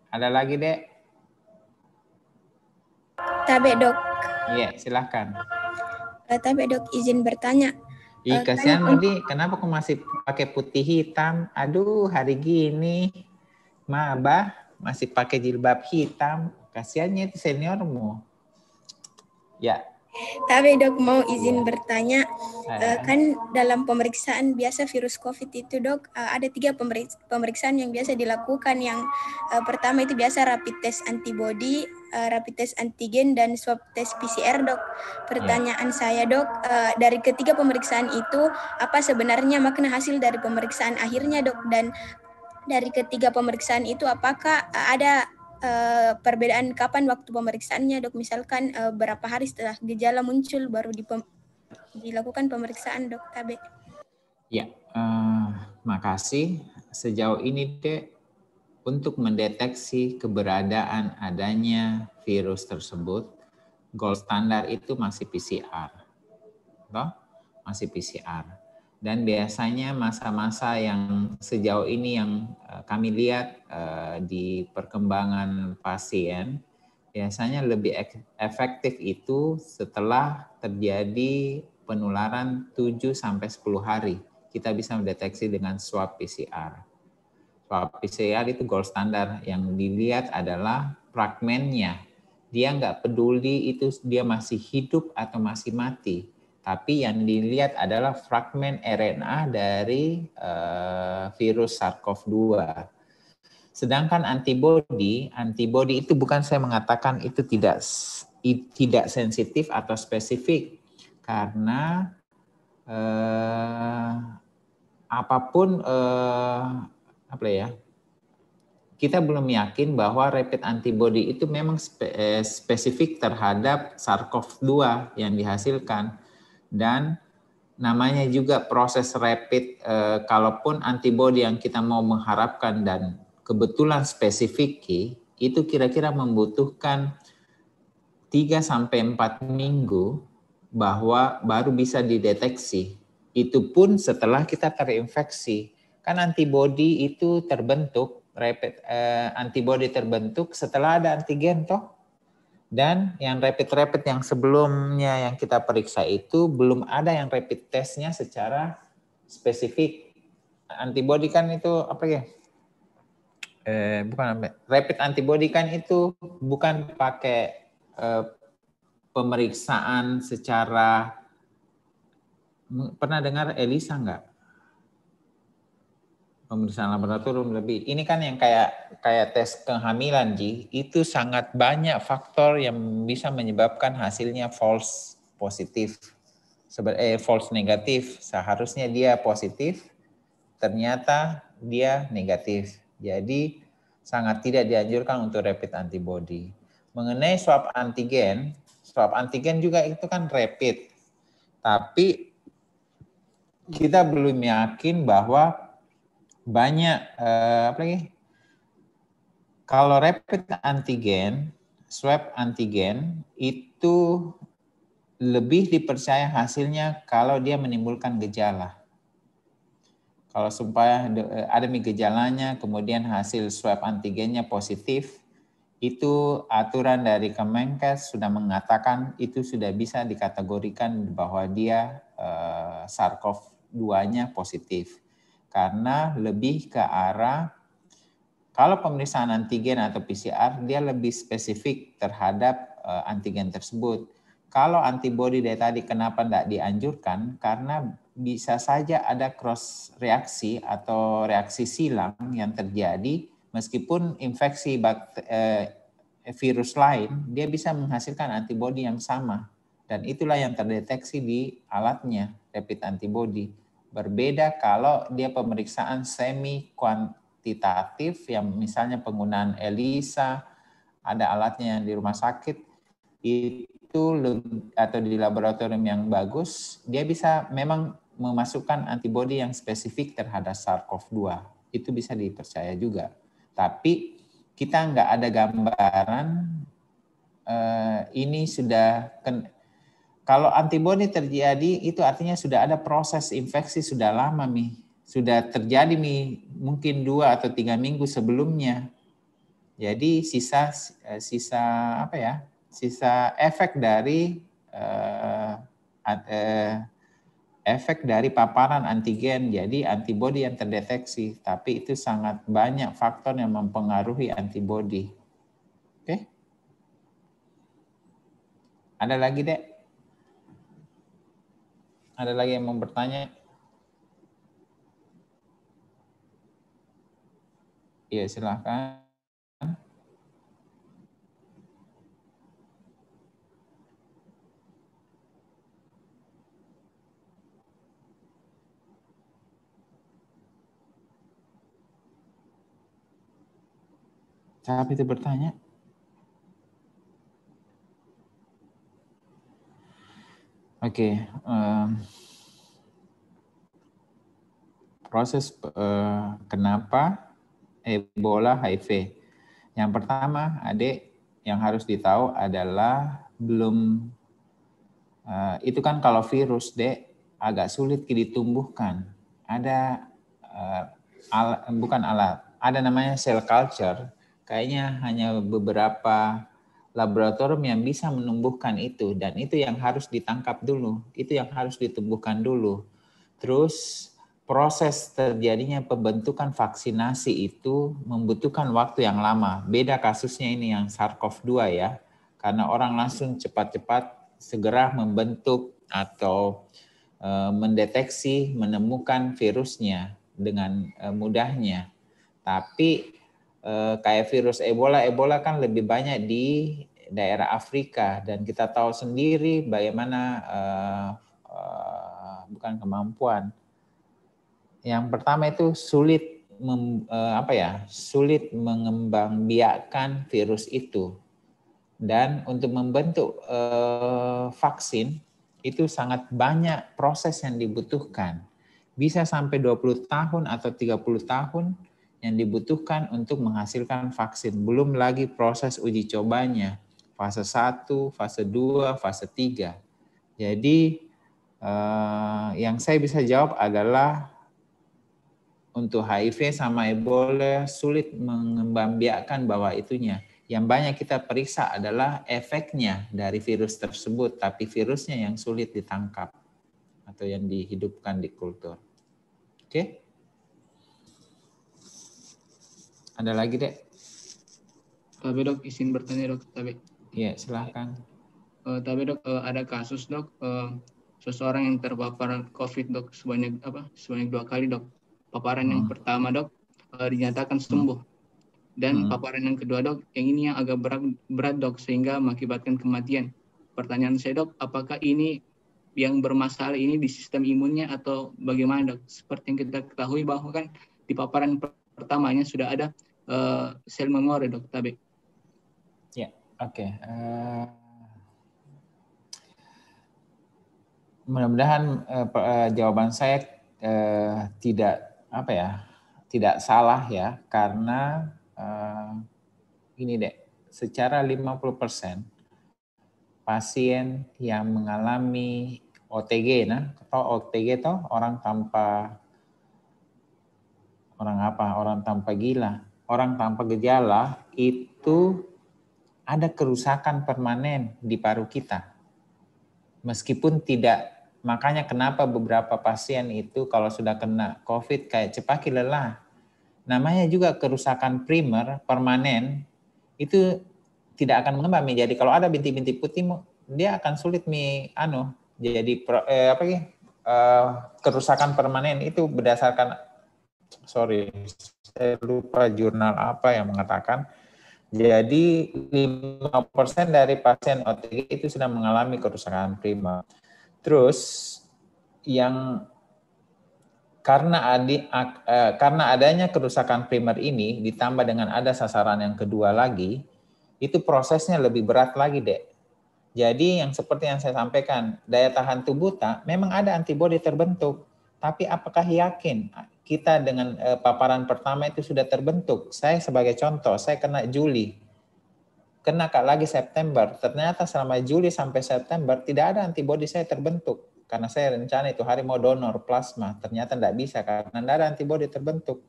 Ada lagi, Dek? Tabe dok. Iya, silahkan. Tabe dok, izin bertanya. Ih, kasihan Mudi, kenapa kau masih pakai putih hitam? Aduh, hari gini. Mabah, masih pakai jilbab hitam. Kasihannya itu seniormu. Ya. Tabe dok, mau izin bertanya. Kan dalam pemeriksaan biasa virus COVID itu dok, ada 3 pemeriksaan yang biasa dilakukan. Yang pertama itu biasa rapid test antibody, rapid test antigen, dan swab test PCR dok. Pertanyaan saya dok, dari ketiga pemeriksaan itu, apa sebenarnya makna hasil dari pemeriksaan akhirnya dok? Dan dari ketiga pemeriksaan itu apakah ada perbedaan kapan waktu pemeriksaannya dok? Misalkan berapa hari setelah gejala muncul baru dilakukan pemeriksaan dok Tabe? Ya, makasih. Sejauh ini Dek, untuk mendeteksi keberadaan adanya virus tersebut, gold standar itu masih PCR. Toh? Masih PCR. Dan biasanya masa-masa yang sejauh ini yang kami lihat di perkembangan pasien, biasanya lebih efektif itu setelah terjadi penularan 7-10 hari. Kita bisa mendeteksi dengan swab PCR. Swab PCR itu gold standar. Yang dilihat adalah fragmennya. Dia nggak peduli itu dia masih hidup atau masih mati. Tapi yang dilihat adalah fragmen RNA dari virus SARS-CoV-2. Sedangkan antibody itu bukan saya mengatakan itu tidak sensitif atau spesifik. Karena apapun kita belum yakin bahwa rapid antibody itu memang spesifik terhadap SARS-CoV-2 yang dihasilkan. Dan namanya juga proses rapid, kalaupun antibody yang kita mau mengharapkan dan kebetulan spesifik, itu kira-kira membutuhkan 3-4 minggu bahwa baru bisa dideteksi. Itu pun setelah kita terinfeksi. Kan antibody itu terbentuk, antibody terbentuk setelah ada antigen toh. Dan yang rapid yang sebelumnya yang kita periksa itu belum ada yang rapid testnya secara spesifik. Antibody kan itu rapid antibody kan itu bukan pakai pemeriksaan secara, pernah dengar ELISA enggak? Pemeriksaan laboratorium lebih. Ini kan yang kayak tes kehamilan, Ji. Itu sangat banyak faktor yang bisa menyebabkan hasilnya false positif. False negatif. Seharusnya dia positif, ternyata dia negatif. Jadi sangat tidak dianjurkan untuk rapid antibody. Mengenai swab antigen juga itu kan rapid. Tapi kita belum yakin bahwa banyak kalau rapid antigen, swab antigen itu lebih dipercaya hasilnya kalau dia menimbulkan gejala. Kalau supaya ada gejalanya, kemudian hasil swab antigennya positif, itu aturan dari Kemenkes sudah mengatakan itu sudah bisa dikategorikan bahwa dia SARS-CoV-2-nya positif. Karena lebih ke arah, kalau pemeriksaan antigen atau PCR, dia lebih spesifik terhadap antigen tersebut. Kalau antibody dari tadi kenapa tidak dianjurkan? Karena bisa saja ada cross reaksi atau reaksi silang yang terjadi meskipun infeksi virus lain, dia bisa menghasilkan antibody yang sama Dan itulah yang terdeteksi di alatnya, rapid antibody. Berbeda kalau dia pemeriksaan semi kuantitatif yang misalnya penggunaan ELISA, ada alatnya yang di rumah sakit, itu atau di laboratorium yang bagus, dia bisa memang memasukkan antibody yang spesifik terhadap SARS-CoV-2. Itu bisa dipercaya juga. Tapi kita nggak ada gambaran ini sudah kalau antibody terjadi itu artinya sudah ada proses infeksi sudah lama sudah terjadi mungkin 2 atau 3 minggu sebelumnya. Jadi sisa efek dari paparan antigen, jadi antibody yang terdeteksi, tapi itu sangat banyak faktor yang mempengaruhi antibody. Oke? Ada lagi, Dek? Ada lagi yang mau bertanya? Iya, silakan. Siapa itu bertanya? Oke, proses kenapa Ebola HIV. Yang pertama, adik, yang harus ditahu adalah itu kan kalau virus, Dek, agak sulit ditumbuhkan. Ada ada namanya cell culture. Kayaknya hanya beberapa laboratorium yang bisa menumbuhkan itu, dan itu yang harus ditangkap dulu, itu yang harus ditumbuhkan dulu. Terus proses terjadinya pembentukan vaksinasi itu membutuhkan waktu yang lama. Beda kasusnya ini yang SARS-CoV-2 ya, karena orang langsung cepat-cepat segera membentuk atau mendeteksi, menemukan virusnya dengan mudahnya. Tapi kayak virus Ebola kan lebih banyak di daerah Afrika, dan kita tahu sendiri bagaimana bukan kemampuan. Yang pertama itu sulit mengembangbiakkan virus itu, dan untuk membentuk vaksin itu sangat banyak proses yang dibutuhkan. Bisa sampai 20 tahun atau 30 tahun yang dibutuhkan untuk menghasilkan vaksin. Belum lagi proses uji cobanya, fase 1, fase 2, fase 3. Jadi yang saya bisa jawab adalah untuk HIV sama Ebola sulit mengembangbiakkan bahwa itunya. Yang banyak kita periksa adalah efeknya dari virus tersebut, tapi virusnya yang sulit ditangkap atau yang dihidupkan di kultur. Oke? Ada lagi, Dek? Tapi Dok, izin bertanya Dok. Iya, silahkan. Tapi Dok, ada kasus Dok, seseorang yang terpapar COVID Dok sebanyak 2 kali Dok. Paparan yang pertama Dok dinyatakan sembuh, dan paparan yang kedua Dok, yang ini yang agak berat Dok sehingga mengakibatkan kematian. Pertanyaan saya Dok, apakah ini yang bermasalah ini di sistem imunnya atau bagaimana Dok? Seperti yang kita ketahui bahwa kan di paparan pertamanya sudah ada sel memori Dok. Tapi ya, oke. Mudah-mudahan jawaban saya tidak salah ya, karena ini Dek, secara 50% pasien yang mengalami OTG, OTG itu orang tanpa gejala itu ada kerusakan permanen di paru kita. Meskipun tidak, makanya kenapa beberapa pasien itu kalau sudah kena COVID kayak cepat lelah. Namanya juga kerusakan primer permanen, itu tidak akan mengembang. Jadi kalau ada bintik-bintik putih, dia akan sulit kerusakan permanen itu berdasarkan, saya lupa jurnal apa yang mengatakan Jadi 5% dari pasien OTG itu sudah mengalami kerusakan primer. Terus yang karena adanya kerusakan primer ini ditambah dengan ada sasaran yang kedua lagi, itu prosesnya lebih berat lagi, Dek. Jadi yang seperti yang saya sampaikan, daya tahan tubuh memang ada antibodi terbentuk, tapi apakah yakin kita dengan paparan pertama itu sudah terbentuk? Saya sebagai contoh, saya kena Juli, kena lagi September, ternyata selama Juli sampai September tidak ada antibodi saya terbentuk. Karena saya rencana itu hari mau donor plasma, ternyata tidak bisa karena tidak ada antibodi terbentuk.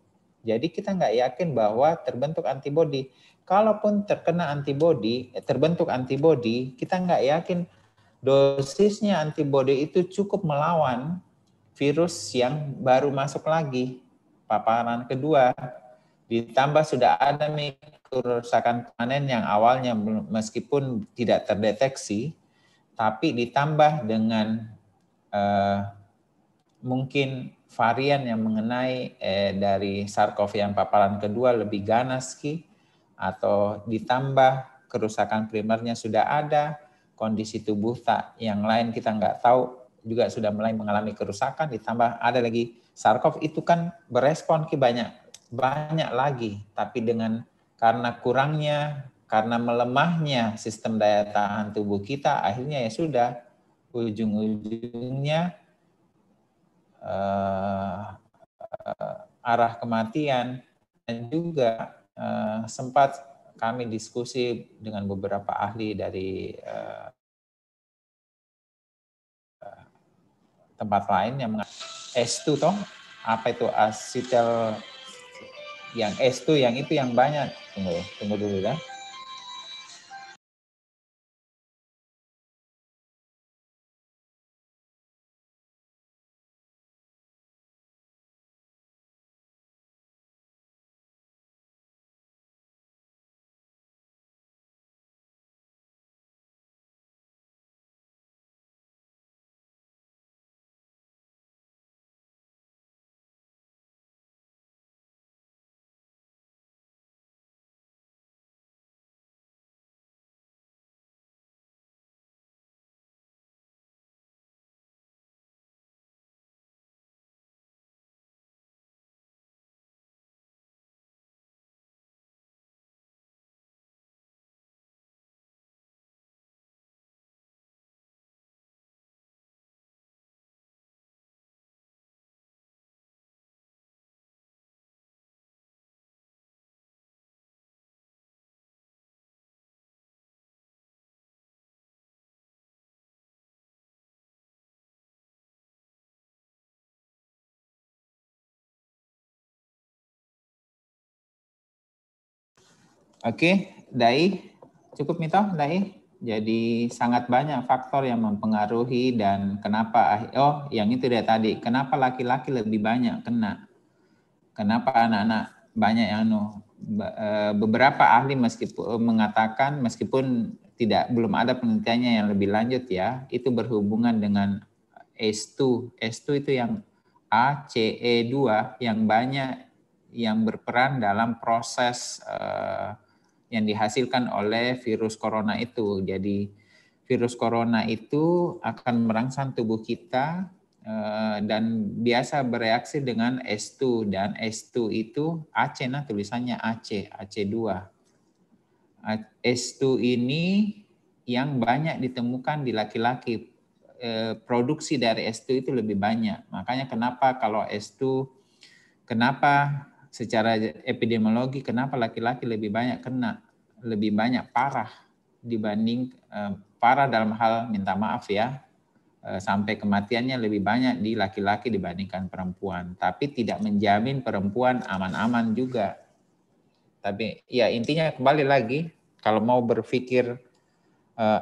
Jadi kita nggak yakin bahwa terbentuk antibodi. Kalaupun terkena antibodi, terbentuk antibodi, kita nggak yakin dosisnya antibodi itu cukup melawan virus yang baru masuk lagi, paparan kedua. Ditambah sudah ada kerusakan permanen yang awalnya meskipun tidak terdeteksi, tapi ditambah dengan mungkin varian yang mengenai dari SARS-CoV yang paparan kedua lebih ganas atau ditambah kerusakan primernya sudah ada, kondisi tubuh yang lain kita nggak tahu juga sudah mulai mengalami kerusakan, ditambah ada lagi SARS-CoV itu kan berespon banyak lagi, tapi karena kurangnya, karena melemahnya sistem daya tahan tubuh kita, akhirnya ya sudah ujung-ujungnya arah kematian. Dan juga sempat kami diskusi dengan beberapa ahli dari tempat lain yang S2 toh, apa itu acetyl yang S2 yang itu yang banyak. Tunggu dulu ya. Oke, Dai, cukup Mito, Dai. Jadi sangat banyak faktor yang mempengaruhi dan kenapa, yang itu dia tadi, kenapa laki-laki lebih banyak kena, kenapa anak-anak banyak yang beberapa ahli mengatakan meskipun belum ada penelitiannya yang lebih lanjut ya, itu berhubungan dengan S2 itu yang ACE2 yang banyak yang berperan dalam proses yang dihasilkan oleh virus corona itu. Jadi virus corona itu akan merangsang tubuh kita dan biasa bereaksi dengan S2 dan S2 itu AC, nah tulisannya AC2. S2 ini yang banyak ditemukan di laki-laki, produksi dari S2 itu lebih banyak. Makanya kenapa kalau S2, kenapa secara epidemiologi kenapa laki-laki lebih banyak kena, lebih banyak parah dibanding parah dalam hal minta maaf ya, sampai kematiannya lebih banyak di laki-laki dibandingkan perempuan. Tapi tidak menjamin perempuan aman-aman juga. Tapi ya intinya kembali lagi, kalau mau berpikir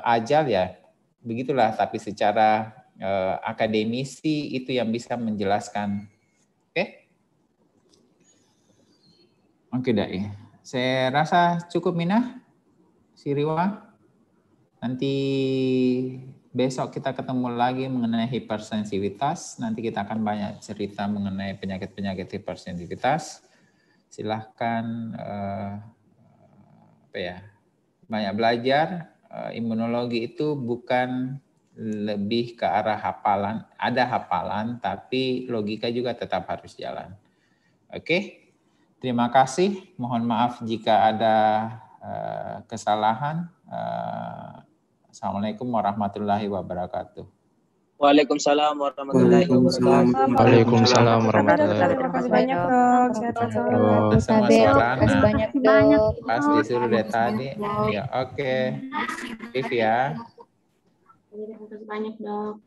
ajal ya begitulah, tapi secara akademisi itu yang bisa menjelaskan. Oke, Dai. Saya rasa cukup, Minah, Siriwa. Nanti besok kita ketemu lagi mengenai hipersensitivitas. Nanti kita akan banyak cerita mengenai penyakit-penyakit hipersensitivitas. Silahkan banyak belajar. Imunologi itu bukan lebih ke arah hafalan, ada hafalan, tapi logika juga tetap harus jalan. Oke, terima kasih. Mohon maaf jika ada kesalahan. Assalamualaikum warahmatullahi wabarakatuh. Waalaikumsalam warahmatullahi wabarakatuh. Waalaikumsalam warahmatullahi wabarakatuh. Terima kasih banyak dok. Sehat-sehat. Sama suara. Terima kasih banyak dok. Pas disuruh dari tadi. Ya, oke. Viv ya. Terima kasih banyak dok.